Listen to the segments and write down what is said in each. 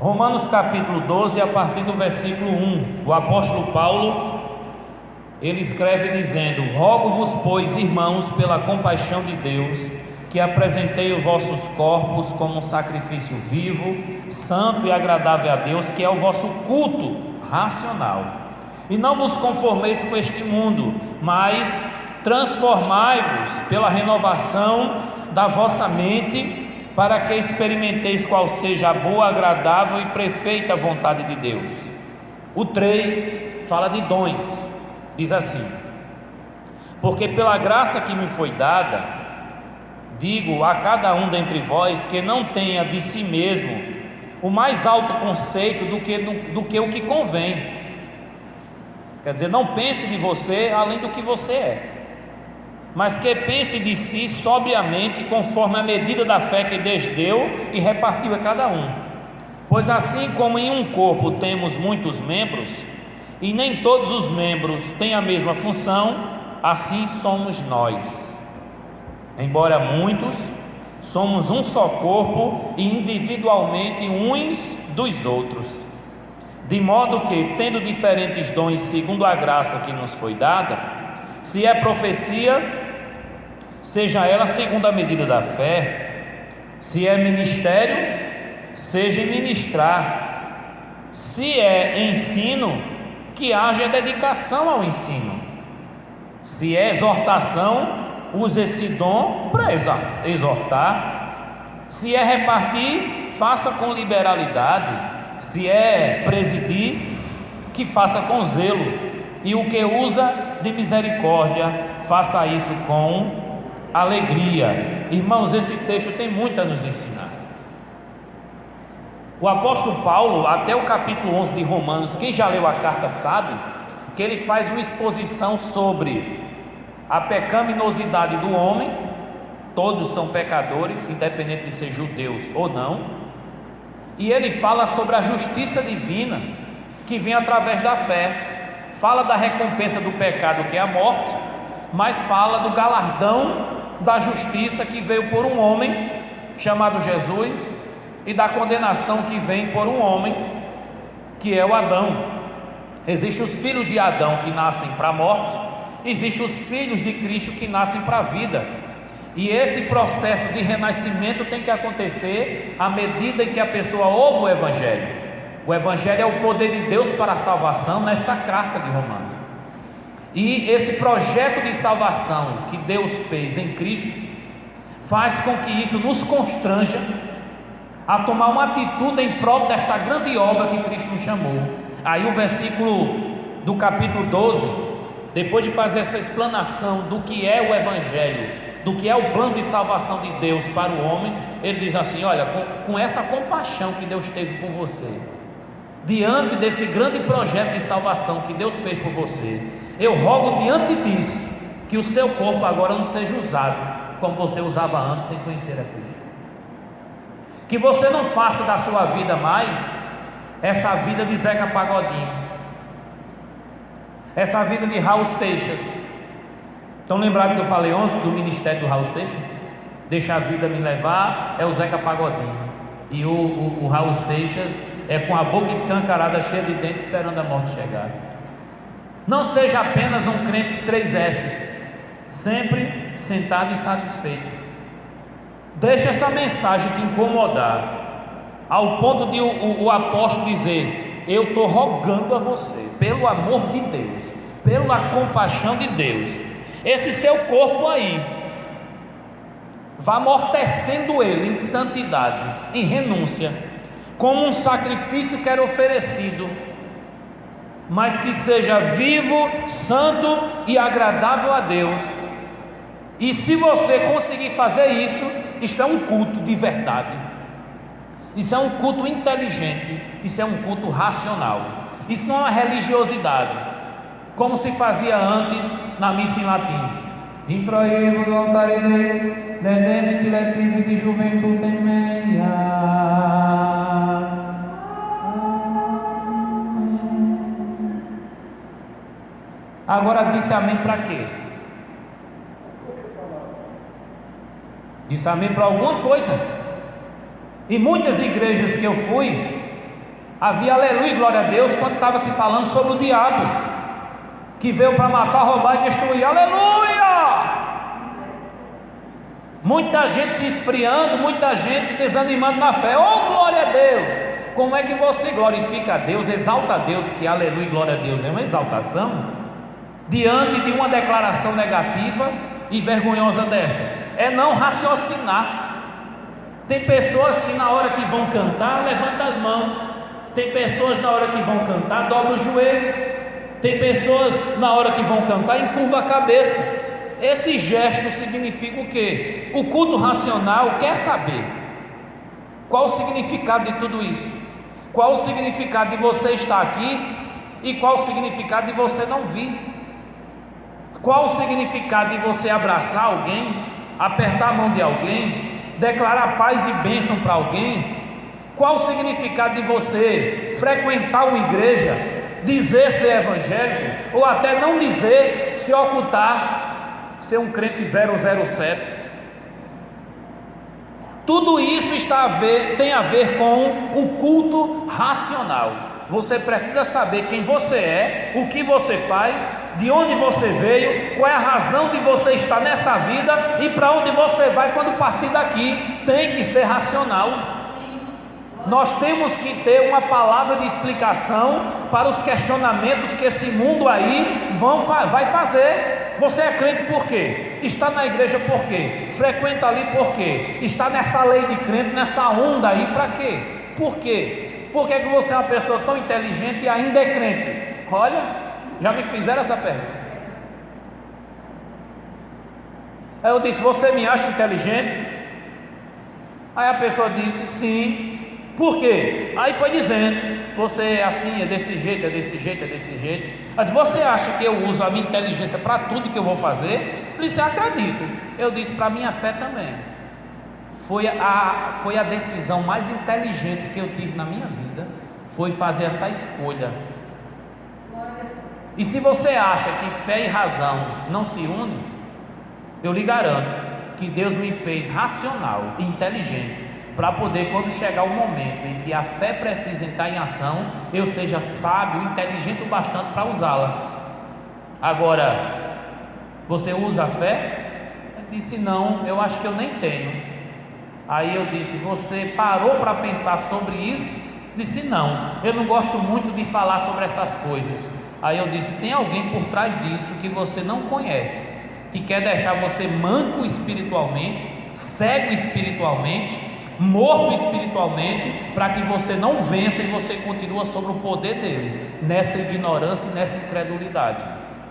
Romanos capítulo 12, a partir do versículo 1, o apóstolo Paulo, ele escreve dizendo: rogo-vos, pois, irmãos, pela compaixão de Deus, que apresentei os vossos corpos como um sacrifício vivo, santo e agradável a Deus, que é o vosso culto racional. E não vos conformeis com este mundo, mas transformai-vos pela renovação da vossa mente, para que experimenteis qual seja a boa, agradável e perfeita vontade de Deus. O 3 fala de dons, diz assim: porque pela graça que me foi dada, digo a cada um dentre vós que não tenha de si mesmo o mais alto conceito do que o que convém. Quer dizer, não pense de você além do que você é, mas que pense de si sobriamente, conforme a medida da fé que Deus deu e repartiu a cada um. Pois assim como em um corpo temos muitos membros, e nem todos os membros têm a mesma função, assim somos nós. Embora muitos, somos um só corpo e individualmente uns dos outros. De modo que, tendo diferentes dons segundo a graça que nos foi dada, se é profecia, seja ela segundo a medida da fé; se é ministério, seja em ministrar; se é ensino, que haja dedicação ao ensino; se é exortação, use esse dom para exortar; se é repartir, faça com liberalidade; se é presidir, que faça com zelo; e o que usa de misericórdia, faça isso com alegria. Irmãos, esse texto tem muito a nos ensinar. O apóstolo Paulo, até o capítulo 11 de Romanos, quem já leu a carta sabe que ele faz uma exposição sobre a pecaminosidade do homem. Todos são pecadores, independente de ser judeus ou não. E ele fala sobre a justiça divina que vem através da fé. Fala da recompensa do pecado, que é a morte, mas fala do galardão da justiça que veio por um homem chamado Jesus, e da condenação que vem por um homem que é o Adão. Existem os filhos de Adão que nascem para a morte, existem os filhos de Cristo que nascem para a vida. E esse processo de renascimento tem que acontecer à medida em que a pessoa ouve o Evangelho. O Evangelho é o poder de Deus para a salvação, nesta carta de Romanos. E esse projeto de salvação que Deus fez em Cristo faz com que isso nos constranja a tomar uma atitude em prol desta grande obra que Cristo nos chamou. Aí o versículo do capítulo 12, depois de fazer essa explanação do que é o Evangelho, do que é o plano de salvação de Deus para o homem, ele diz assim: olha, com essa compaixão que Deus teve por você, diante desse grande projeto de salvação que Deus fez por você, eu rogo diante disso, que o seu corpo agora não seja usado como você usava antes, sem conhecer a Cristo. Que você não faça da sua vida mais essa vida de Zeca Pagodinho, essa vida de Raul Seixas. Estão lembrados que eu falei ontem do ministério do Raul Seixas? Deixa a vida me levar, é o Zeca Pagodinho. E o Raul Seixas é com a boca escancarada, cheia de dentes, esperando a morte chegar. Não seja apenas um crente de 3 S's, sempre sentado e satisfeito. Deixa essa mensagem te incomodar, ao ponto de o apóstolo dizer: eu estou rogando a você, pelo amor de Deus, pela compaixão de Deus, esse seu corpo aí, vá amortecendo ele em santidade, em renúncia, como um sacrifício que era oferecido, mas que seja vivo, santo e agradável a Deus. E se você conseguir fazer isso é um culto de verdade, isso é um culto inteligente, isso é um culto racional, isso não é uma religiosidade, como se fazia antes na missa em latim. Introivo voltarei, dedene diletive de juventude meia. Agora disse amém para quê? Disse amém para alguma coisa. E muitas igrejas que eu fui, Havia aleluia e glória a Deus quando estava se falando sobre o diabo, que veio para matar, roubar e destruir. Aleluia! Muita gente se esfriando, muita gente desanimando na fé. Oh, glória a Deus! Como é que você glorifica a Deus, exalta a Deus, que aleluia e glória a Deus é uma exaltação, diante de uma declaração negativa e vergonhosa dessa? É não raciocinar. Tem pessoas que na hora que vão cantar, levantam as mãos. Tem pessoas na hora que vão cantar, dobram os joelhos. Tem pessoas na hora que vão cantar, encurva a cabeça. Esse gesto significa o quê? O culto racional quer saber qual o significado de tudo isso, qual o significado de você estar aqui e qual o significado de você não vir, qual o significado de você abraçar alguém, apertar a mão de alguém, declarar paz e bênção para alguém. Qual o significado de você frequentar uma igreja, dizer ser evangélico, ou até não dizer, se ocultar, ser um crente 007? Tudo isso tem a ver com o culto racional. Você precisa saber quem você é, o que você faz, de onde você veio, qual é a razão de você estar nessa vida e para onde você vai quando partir daqui. Tem que ser racional. Nós temos que ter uma palavra de explicação para os questionamentos que esse mundo aí vai fazer. Você é crente por quê? Está na igreja por quê? Frequenta ali por quê? Está nessa lei de crente, nessa onda aí para quê? Por quê? Por que você é uma pessoa tão inteligente e ainda é crente? Olha, já me fizeram essa pergunta. Aí eu disse: você me acha inteligente? Aí a pessoa disse: sim. Por quê? Aí foi dizendo: você é assim, é desse jeito, é desse jeito, é desse jeito. Mas você acha que eu uso a minha inteligência para tudo que eu vou fazer? Eu disse: acredito. Eu disse: para a minha fé também. Foi a decisão mais inteligente que eu tive na minha vida, foi fazer essa escolha. E se você acha que fé e razão não se unem, eu lhe garanto que Deus me fez racional e inteligente, para poder, quando chegar o momento em que a fé precisa entrar em ação, eu seja sábio e inteligente o bastante para usá-la. Agora, você usa a fé? Eu disse: não, eu acho que eu nem tenho. Aí eu disse: você parou para pensar sobre isso? Disse: não, eu não gosto muito de falar sobre essas coisas. Aí eu disse: tem alguém por trás disso que você não conhece, que quer deixar você manco espiritualmente, cego espiritualmente, morto espiritualmente, para que você não vença e você continua sobre o poder dele, nessa ignorância e nessa incredulidade.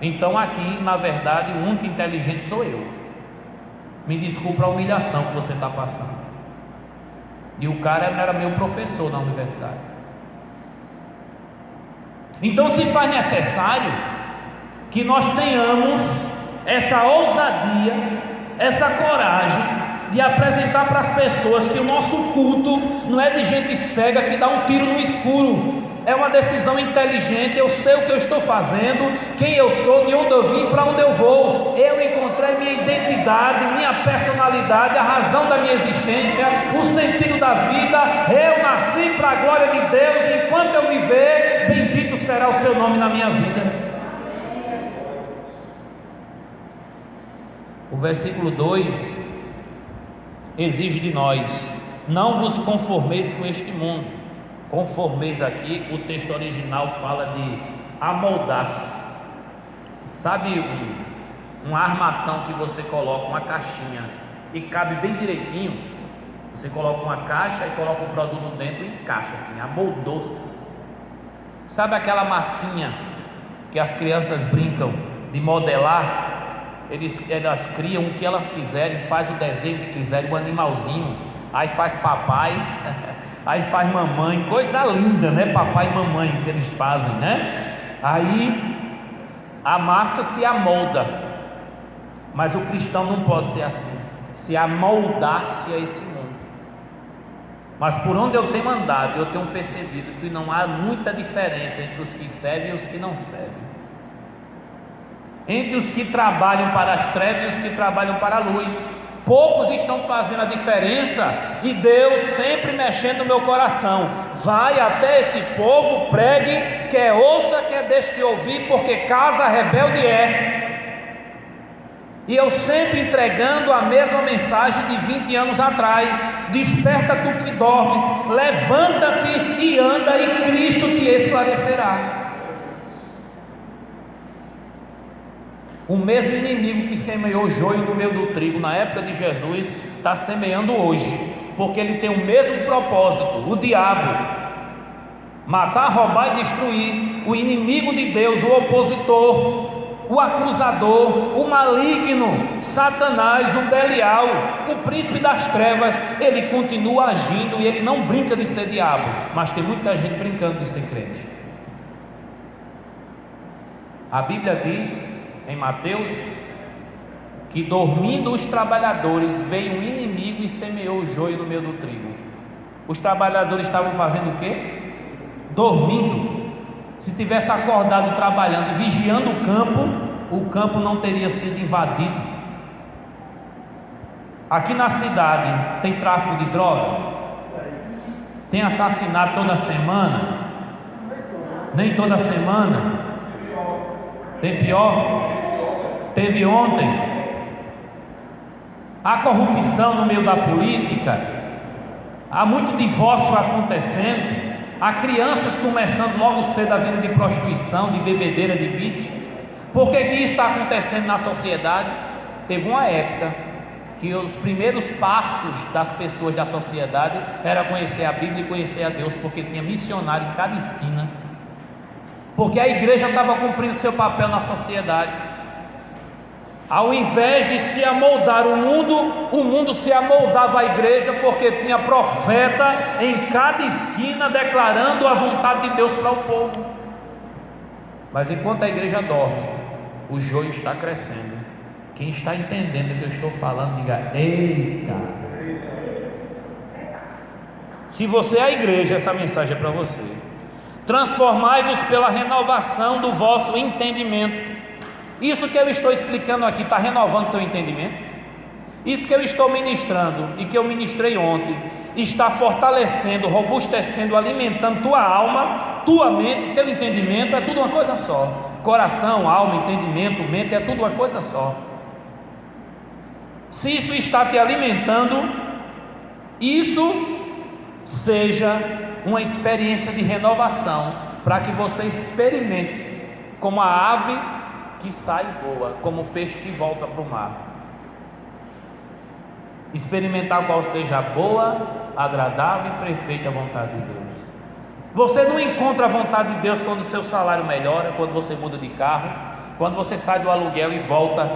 Então aqui, na verdade, o único inteligente sou eu. Me desculpa a humilhação que você está passando. E o cara era meu professor na universidade. Então se faz necessário que nós tenhamos essa ousadia, essa coragem de apresentar para as pessoas que o nosso culto não é de gente cega que dá um tiro no escuro. É uma decisão inteligente. Eu sei o que eu estou fazendo, quem eu sou, de onde eu vim, para onde eu vou. Eu encontrei minha identidade, minha personalidade, a razão da minha existência, o sentido da vida. Eu nasci para a glória de Deus. Enquanto eu viver, bendito será o seu nome na minha vida. O versículo 2 exige de nós: não vos conformeis com este mundo. Conformeis aqui, o texto original fala de amoldar-se. Sabe uma armação que você coloca uma caixinha e cabe bem direitinho? Você coloca uma caixa e coloca o produto dentro e encaixa assim, amoldou-se. Sabe aquela massinha que as crianças brincam de modelar? Elas criam o que elas quiserem, faz o desenho que quiserem, um animalzinho, aí faz papai, aí faz mamãe, coisa linda, né? Papai e mamãe que eles fazem, né? Aí a massa se amolda, mas o cristão não pode ser assim, se amoldar-se a esse mundo. Mas por onde eu tenho andado, eu tenho percebido que não há muita diferença entre os que servem e os que não servem, entre os que trabalham para as trevas e os que trabalham para a luz. poucos estão fazendo a diferença e Deus sempre mexendo no meu coração. Vai até esse povo, pregue, quer ouça, quer deixe de ouvir, porque casa rebelde é. E eu sempre entregando a mesma mensagem de 20 anos atrás: desperta tu que dormes, levanta-te e anda, e Cristo te esclarecerá. O mesmo inimigo que semeou joio no meio do trigo na época de Jesus está semeando hoje, porque ele tem o mesmo propósito, o diabo: matar, roubar e destruir. O inimigo de Deus, o opositor, o acusador, o maligno, Satanás, o Belial, o príncipe das trevas, ele continua agindo, e ele não brinca de ser diabo, mas tem muita gente brincando de ser crente. A Bíblia diz em Mateus que, dormindo os trabalhadores, veio um inimigo e semeou o joio no meio do trigo. Os trabalhadores estavam fazendo o quê? Dormindo. Se tivesse acordado trabalhando, vigiando o campo não teria sido invadido. Aqui na cidade tem tráfico de drogas, tem assassinato toda semana, nem toda semana, tem pior, teve ontem. Há corrupção no meio da política, há muito divórcio acontecendo, há crianças começando logo cedo a vida de prostituição, de bebedeira, de vício. Por que isso está acontecendo na sociedade? Teve uma época que os primeiros passos das pessoas da sociedade era conhecer a Bíblia e conhecer a Deus, porque tinha missionário em cada esquina, porque a igreja estava cumprindo seu papel na sociedade. Ao invés de se amoldar o mundo se amoldava à igreja, porque tinha profeta em cada esquina declarando a vontade de Deus para o povo. Mas enquanto a igreja dorme, o joio está crescendo. Quem está entendendo o que eu estou falando, diga: eita! Se você é a igreja, essa mensagem é para você. Transformai-vos pela renovação do vosso entendimento. Isso que eu estou explicando aqui está renovando seu entendimento? Isso que eu estou ministrando e que eu ministrei ontem está fortalecendo, robustecendo, alimentando tua alma, tua mente, teu entendimento? É tudo uma coisa só. Coração, alma, entendimento, mente, é tudo uma coisa só. Se isso está te alimentando, isso seja uma experiência de renovação, para que você experimente como a ave que sai e voa, como o peixe que volta para o mar. Experimentar qual seja a boa, agradável e perfeita vontade de Deus. Você não encontra a vontade de Deus quando o seu salário melhora, quando você muda de carro, quando você sai do aluguel e volta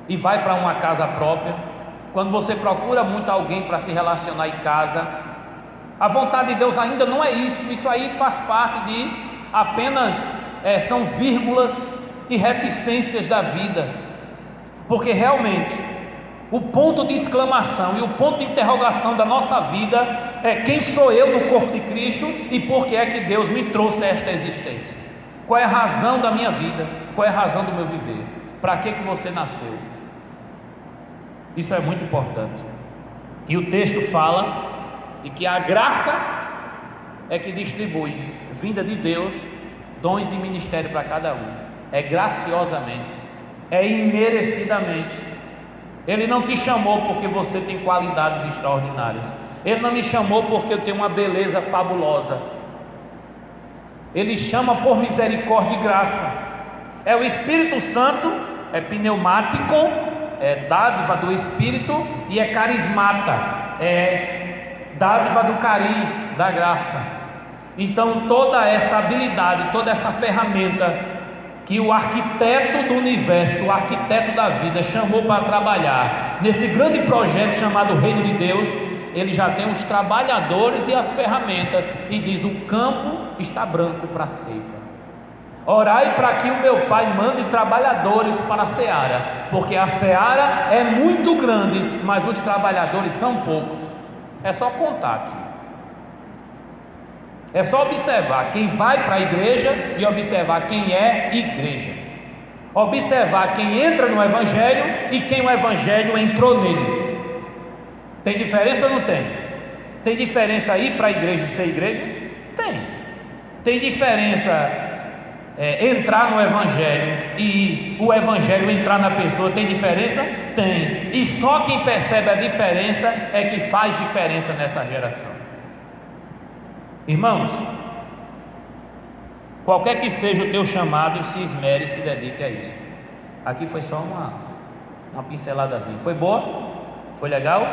e vai para uma casa própria, quando você procura muito alguém para se relacionar em casa. A vontade de Deus ainda não é isso. Isso aí faz parte de apenas são vírgulas e reticências da vida, porque realmente o ponto de exclamação e o ponto de interrogação da nossa vida é: quem sou eu no corpo de Cristo e por que é que Deus me trouxe a esta existência? Qual é a razão da minha vida? Qual é a razão do meu viver? Para que você nasceu? Isso é muito importante. E o texto fala de que a graça é que distribui, vinda de Deus, dons e ministério para cada um. É graciosamente, é imerecidamente. Ele não te chamou porque você tem qualidades extraordinárias. Ele não me chamou porque eu tenho uma beleza fabulosa. Ele chama por misericórdia e graça. É o Espírito Santo, é pneumático, é dádiva do Espírito, e é carismata, é dádiva do cariz, da graça. Então toda essa habilidade, toda essa ferramenta que o arquiteto do universo, o arquiteto da vida chamou para trabalhar nesse grande projeto chamado Reino de Deus, ele já tem os trabalhadores e as ferramentas, e diz: o campo está branco para a ceifa. Orai para que o meu Pai mande trabalhadores para a seara, porque a seara é muito grande, mas os trabalhadores são poucos. É só contar aqui. É só observar quem vai para a igreja e observar quem é igreja. observar quem entra no Evangelho e quem o Evangelho entrou nele. Tem diferença ou não tem? Tem diferença ir para a igreja e ser igreja? Tem. Tem diferença entrar no Evangelho e o Evangelho entrar na pessoa? Tem diferença? Tem. E só quem percebe a diferença é que faz diferença nessa geração. Irmãos, qualquer que seja o teu chamado, se esmere e se dedique a isso. Aqui foi só uma pinceladazinha. Foi boa? Foi legal?